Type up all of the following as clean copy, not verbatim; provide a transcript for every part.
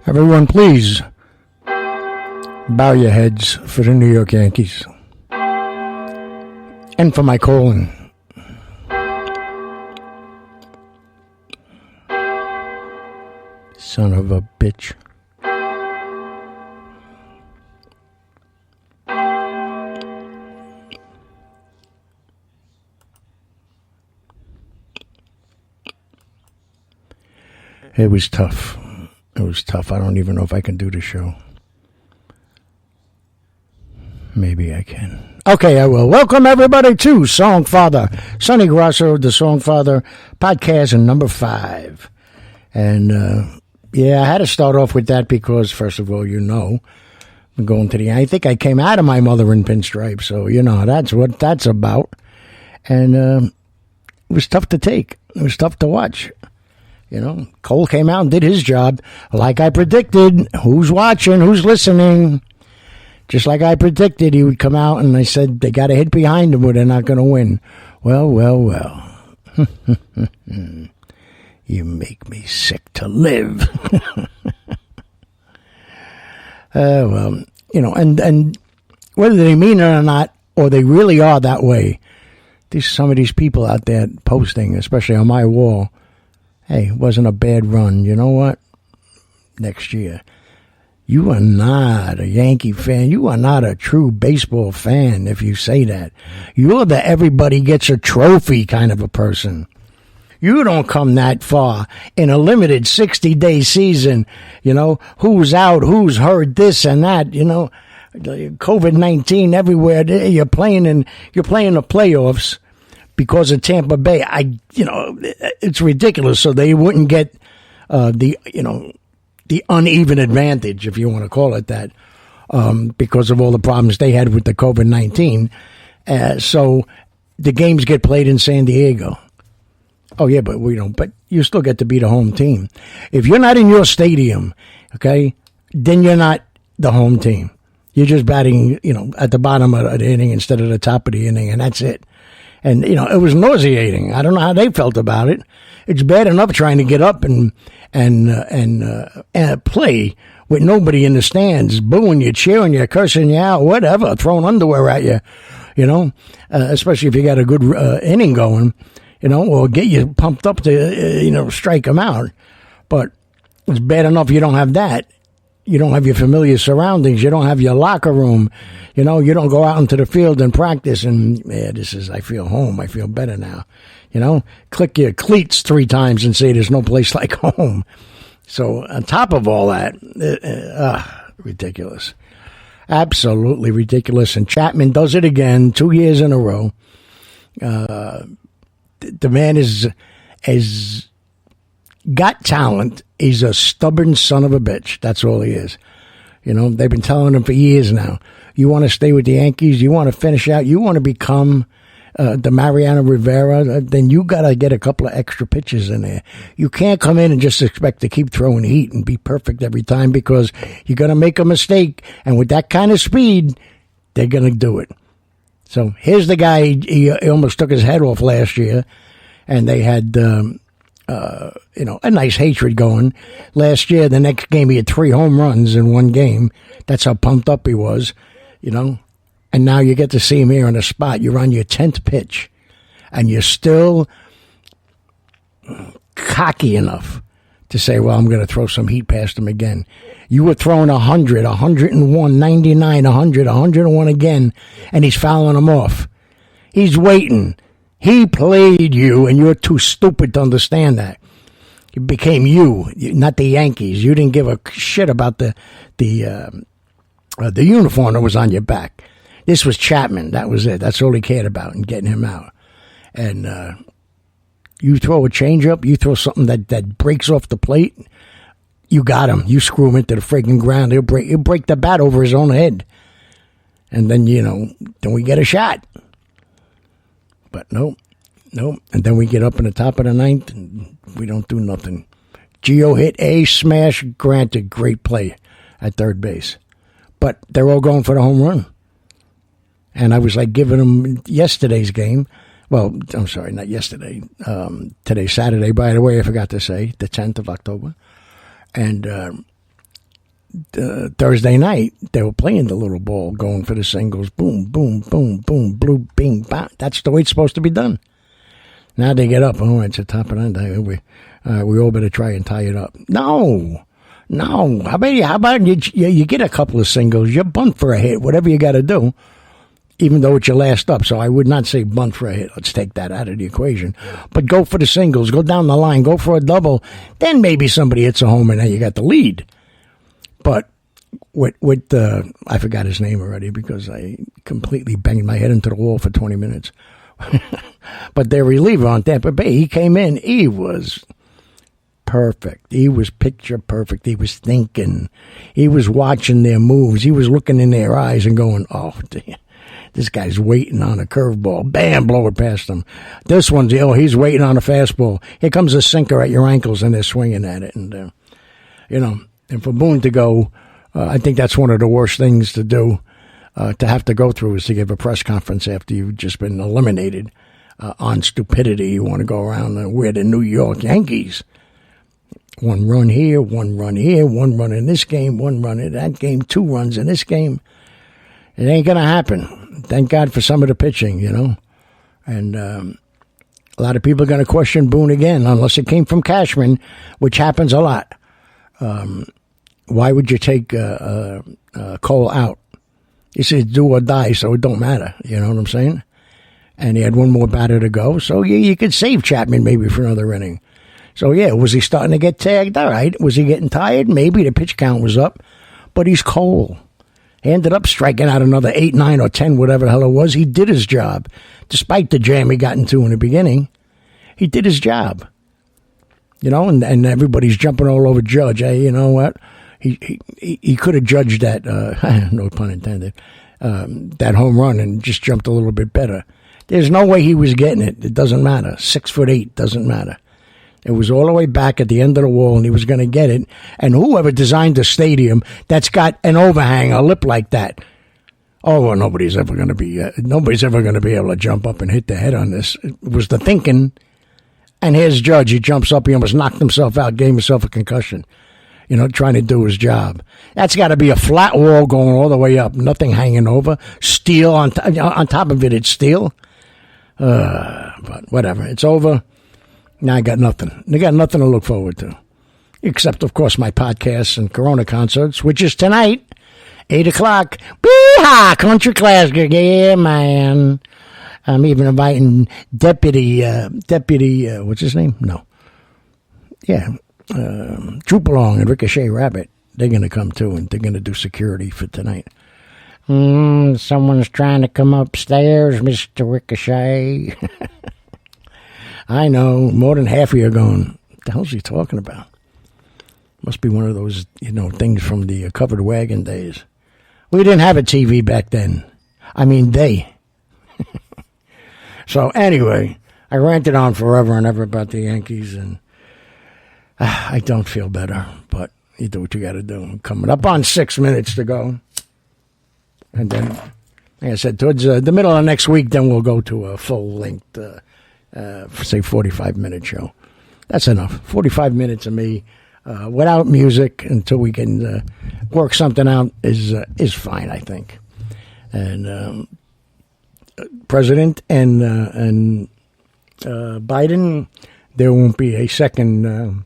Everyone, please bow your heads for the New York Yankees. And for my colon. Son of a bitch. It was tough. It was tough. I don't even know if I can do the show. Maybe I can. Okay, I will. Welcome, everybody, to Songfather. Sonny Grosso, the Songfather podcast, and number 5. And, I had to start off with that because, first of all, I'm going to I think I came out of my mother in pinstripes, so, that's what that's about. And it was tough to take. It was tough to watch. Cole came out and did his job like I predicted. Who's watching? Who's listening? Just like I predicted, he would come out and I said they got a hit behind him or they're not going to win. Well. You make me sick to live. And whether they mean it or not, or they really are that way, some of these people out there posting, especially on my wall, hey, it wasn't a bad run. You know what? Next year. You are not a Yankee fan. You are not a true baseball fan if you say that. You're the everybody gets a trophy kind of a person. You don't come that far in a limited 60-day season. Who's out, who's hurt, this and that. COVID-19 everywhere. You're playing the playoffs. Because of Tampa Bay, it's ridiculous. So they wouldn't get the uneven advantage, if you want to call it that, because of all the problems they had with the COVID-19. So the games get played in San Diego. Oh yeah, but we don't. But you still get to beat a home team. If you're not in your stadium, okay, then you're not the home team. You're just batting, at the bottom of the inning instead of the top of the inning, and that's it. And, it was nauseating. I don't know how they felt about it. It's bad enough trying to get up and play with nobody in the stands, booing you, cheering you, cursing you out, whatever, throwing underwear at you, especially if you got a good inning going, or get you pumped up to, strike them out. But it's bad enough you don't have that. You don't have your familiar surroundings. You don't have your locker room. You don't go out into the field and practice and, I feel home. I feel better now. Click your cleats 3 times and say there's no place like home. So on top of all that, ridiculous. Absolutely ridiculous. And Chapman does it again 2 years in a row. The man is got talent. He's a stubborn son of a bitch. That's all he is. They've been telling him for years now. You want to stay with the Yankees? You want to finish out? You want to become the Mariano Rivera? Then you got to get a couple of extra pitches in there. You can't come in and just expect to keep throwing heat and be perfect every time because you're going to make a mistake. And with that kind of speed, they're going to do it. So here's the guy. He almost took his head off last year, and they had a nice hatred going. Last year, the next game, he had 3 home runs in one game. That's how pumped up he was, And now you get to see him here on the spot. You're on your 10th pitch, and you're still cocky enough to say, well, I'm going to throw some heat past him again. You were throwing 100, 101, 99, 100, 101 again, and he's fouling them off. He's waiting. He played you, and you're too stupid to understand that. It became you, not the Yankees. You didn't give a shit about the uniform that was on your back. This was Chapman. That was it. That's all he cared about, and getting him out. And you throw a changeup, you throw something that breaks off the plate, you got him. You screw him into the freaking ground. He'll break the bat over his own head. And then, then we get a shot. But nope. And then we get up in the top of the 9th, and we don't do nothing. Gio hit a smash, granted, great play at third base. But they're all going for the home run. And I was like giving them yesterday's game. Well, I'm sorry, not yesterday. Today's Saturday, by the way, I forgot to say, the 10th of October. And Thursday night, they were playing the little ball, going for the singles. Boom, boom, boom, boom, blue, bing, bang. That's the way it's supposed to be done. Now they get up. Oh, it's the top of the night. We all better try and tie it up. No. How about you get a couple of singles, you bunt for a hit, whatever you got to do, even though it's your last up. So I would not say bunt for a hit. Let's take that out of the equation. But go for the singles, go down the line, go for a double. Then maybe somebody hits a home and now you got the lead. But with I forgot his name already because I completely banged my head into the wall for 20 minutes. But their reliever on Tampa Bay, he came in, he was perfect. He was picture perfect. He was thinking. He was watching their moves. He was looking in their eyes and going, oh, damn, this guy's waiting on a curveball. Bam, blow it past him. This one's, he's waiting on a fastball. Here comes a sinker at your ankles, and they're swinging at it. And, and for Boone to go, I think that's one of the worst things to do, to have to go through, is to give a press conference after you've just been eliminated on stupidity. You want to go around and we're the New York Yankees. One run here, one run in this game, one run in that game, 2 runs in this game. It ain't going to happen. Thank God for some of the pitching, And a lot of people are going to question Boone again, unless it came from Cashman, which happens a lot. Why would you take Cole out? He said do or die, so it don't matter. You know what I'm saying? And he had one more batter to go, so you could save Chapman maybe for another inning. So, was he starting to get tagged? All right. Was he getting tired? Maybe the pitch count was up. But he's Cole. He ended up striking out another 8, 9, or 10, whatever the hell it was. He did his job. Despite the jam he got into in the beginning, he did his job. And everybody's jumping all over Judge. Hey, you know what? He could have judged that, no pun intended, that home run and just jumped a little bit better. There's no way he was getting it. It doesn't matter. 6'8", doesn't matter. It was all the way back at the end of the wall, and he was going to get it. And whoever designed a stadium that's got an overhang, a lip like that, well, nobody's ever going to be able to jump up and hit the head on this. It was the thinking. And here's Judge. He jumps up. He almost knocked himself out, gave himself a concussion, trying to do his job. That's got to be a flat wall going all the way up, nothing hanging over. Steel on top of it. It's steel. But whatever. It's over. Now I got nothing. They got nothing to look forward to. Except, of course, my podcasts and Corona concerts, which is tonight, 8 o'clock. Bee-ha! Country class gig. Yeah, man. I'm even inviting Deputy, what's his name? No. Yeah. Troop Along and Ricochet Rabbit. They're going to come, too, and they're going to do security for tonight. Someone's trying to come upstairs, Mr. Ricochet. I know, more than half of you are going, what the hell's he talking about? Must be one of those, things from the covered wagon days. We didn't have a TV back then. I mean, they. So anyway, I ranted on forever and ever about the Yankees, and I don't feel better, but you do what you got to do. Coming up on 6 minutes to go. And then, like I said, towards the middle of next week, then we'll go to a full-length say 45-minute show. That's enough. 45 minutes of me without music until we can work something out is fine, I think. And President and Biden, there won't be a second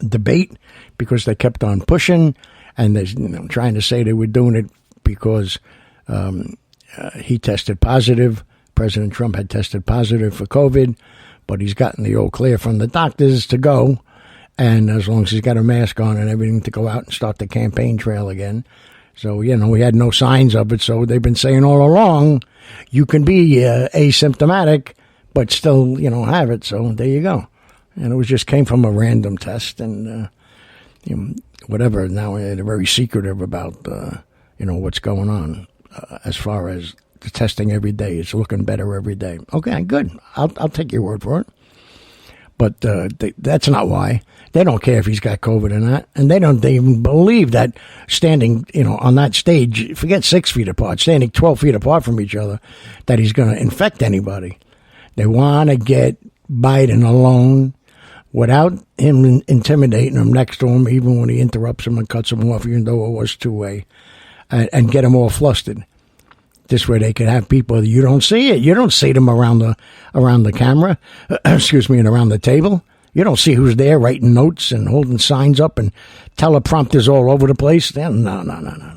debate because they kept on pushing and they trying to say they were doing it because he tested positive. President Trump had tested positive for COVID, but he's gotten the all clear from the doctors to go. And as long as he's got a mask on and everything, to go out and start the campaign trail again. So, we had no signs of it. So they've been saying all along, you can be asymptomatic, but still, have it. So there you go. And it just came from a random test and, whatever. Now they're very secretive about, what's going on as far as the testing every day. It's looking better every day. Okay, good. I'll take your word for it. But that's not why. They don't care if he's got COVID or not. And they even believe that standing, on that stage, forget 6 feet apart, standing 12 feet apart from each other, that he's going to infect anybody. They want to get Biden alone. without him intimidating them next to him, even when he interrupts him and cuts him off, even though it was two-way, and get them all flustered. This way they could have people, you don't see it. You don't see them around the camera, excuse me, and around the table. You don't see who's there writing notes and holding signs up and teleprompters all over the place. No.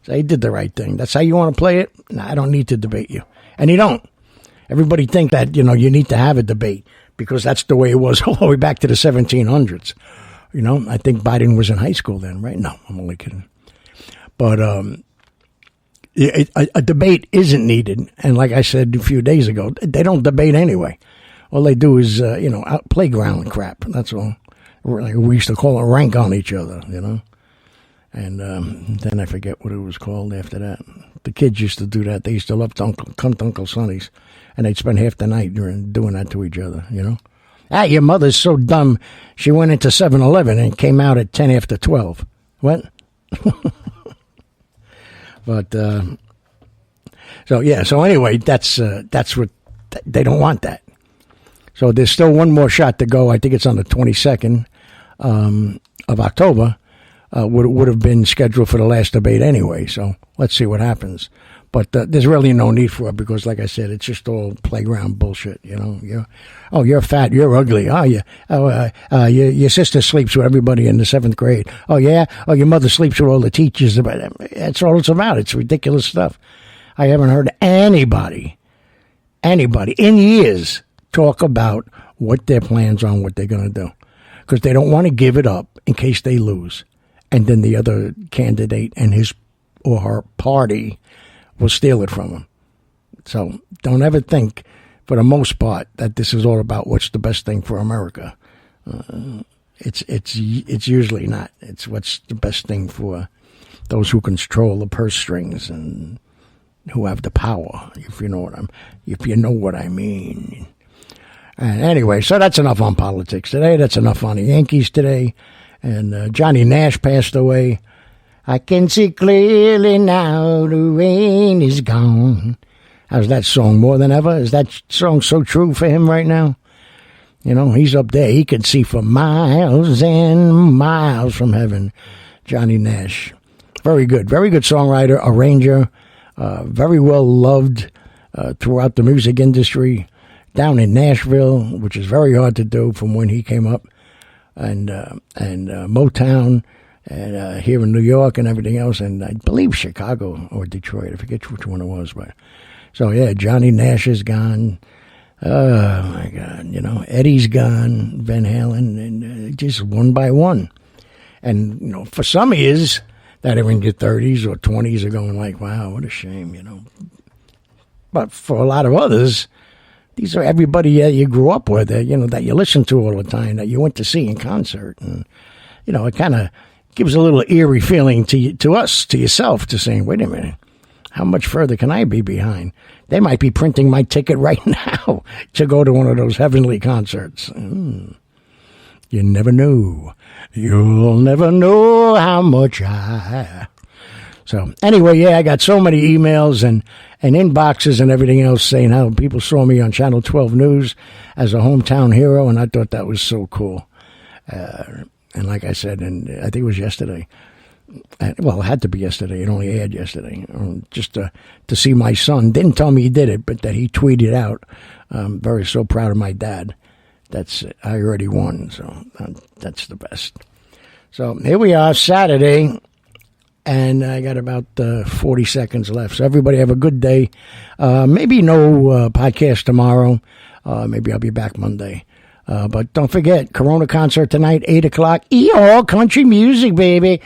So he did the right thing. That's how you want to play it? No, I don't need to debate you. And you don't. Everybody think that, you need to have a debate because that's the way it was all the way back to the 1700s. I think Biden was in high school then, right? No, I'm only kidding. But a debate isn't needed. And like I said a few days ago, they don't debate anyway. All they do is, playground crap. That's all. We used to call it rank on each other, And then I forget what it was called after that. The kids used to do that. They used to love to come to Uncle Sonny's, and they'd spend half the night doing that to each other, your mother's so dumb. She went into 7-Eleven and came out at 10 after 12. What? But, so anyway, that's what, they don't want that. So there's still one more shot to go. I think it's on the 22nd of October. Would have been scheduled for the last debate anyway. So let's see what happens. But there's really no need for it because, like I said, it's just all playground bullshit. You're fat, you're ugly. Your sister sleeps with everybody in the 7th grade. Oh yeah. Oh, your mother sleeps with all the teachers. That's all it's about. It's ridiculous stuff. I haven't heard anybody in years talk about what their plans are and what they're going to do. Because they don't want to give it up in case they lose. And then the other candidate and his or her party will steal it from them. So don't ever think, for the most part, that this is all about what's the best thing for America. It's usually not. It's what's the best thing for those who control the purse strings and who have the power, if you know what I mean. And anyway, so that's enough on politics today. That's enough on the Yankees today. And Johnny Nash passed away. I can see clearly now the rain is gone. How's that song? More than ever? Is that song so true for him right now? He's up there. He can see for miles and miles from heaven. Johnny Nash. Very good songwriter, arranger, very well loved throughout the music industry. Down in Nashville, which is very hard to do from when he came up, and Motown, and here in New York and everything else, and I believe Chicago or Detroit. I forget which one it was, but so yeah, Johnny Nash is gone. Oh my God, Eddie's gone, Van Halen, and just one by one, and for some years that are in your 30s or 20s are going like, wow, what a shame, But for a lot of others, these are everybody you grew up with, that you listen to all the time, that you went to see in concert. And, it kind of gives a little eerie feeling to us, to yourself, to saying, wait a minute, how much further can I be behind? They might be printing my ticket right now to go to one of those heavenly concerts. You never know. You'll never know how much I... So anyway, I got so many emails and inboxes and everything else saying how people saw me on Channel 12 News as a hometown hero, and I thought that was so cool. And like I said, and I think it was yesterday. Well, it had to be yesterday. It only aired yesterday. Just to see my son. Didn't tell me he did it, but that he tweeted out, very so proud of my dad. I already won, so that's the best. So here we are, Saturday. And I got about 40 seconds left. So everybody have a good day. Maybe no podcast tomorrow. Maybe I'll be back Monday. But don't forget, Corona concert tonight, 8 o'clock. All country music, baby.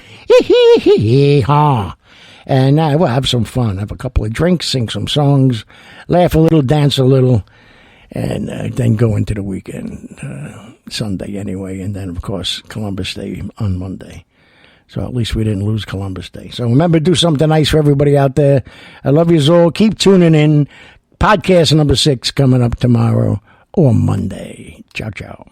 And we'll have some fun. Have a couple of drinks, sing some songs, laugh a little, dance a little, and then go into the weekend, Sunday anyway. And then, of course, Columbus Day on Monday. So at least we didn't lose Columbus Day. So remember, do something nice for everybody out there. I love you all. Keep tuning in. Podcast number 6 coming up tomorrow or Monday. Ciao, ciao.